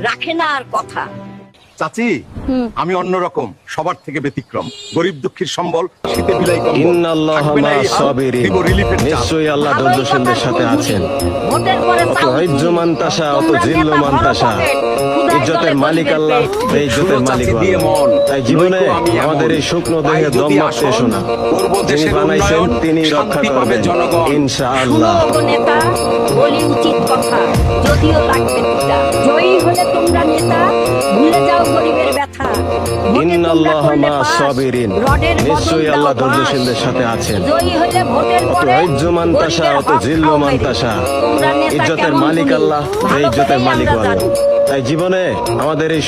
রাখে না আর কথা। চাচি, আমি অন্যরকম, সবার থেকে ব্যতিক্রম। গরিব দুঃখীর সম্বল, শীতে বিলাই কম্বল। ইন্নাল্লাহা থাকবে না এই হাল, সাবিরিন। দিব রিলিফের চাল। নিশ্চয়ই আল্লাহ ধৈর্যশীলদের সাথে আছেন। ভোটের পরে অত ইজ্জমান তাসা, অত জিল্লমান তাসা। ইজ্জতের মালিক আল্লাহ, এই ইজ্জতের মালিক দিয়ে আল্লাহ। মন, তাই জীবনে নয়তো আমি এমন। আমাদের এই শুকনো তাই দেহে দম যদি মারতে আসন, এসো না। করব যিনি দেশের বানাইছেন উন্নয়ন, তিনি রক্ষা শান্তি পাবে করবেন জনগণ। ইনশাআল্লাহ। নেতা বলি উচিত কথা, যদিও লাগবে পিতা। জয়ী হলে তোমরা নেতা, ভুলে যাও গরিবের ব্যথা। ভোটে ইন্নাল্লাহা তোমরা করলে মা পাস, সাবিরিন। রডের বদল নিশ্চয়ই দাও আল্লাহ বাঁশ। ধৈর্যশীলদের সাথে আছেন। জয়ী হলে ভোটের অত পরে ইজ্জমান তাসা, গরিবের অত হক জিল্লমান খাও মেরে। তাসা। তোমরা নেতা ইজ্জতের কেমন মালিক গুণী, আল্লাহ, এই ভালো ইজ্জতের করেই মালিক আমরা আল্লাহ। জানি। তাই জীবনে আমাদের এই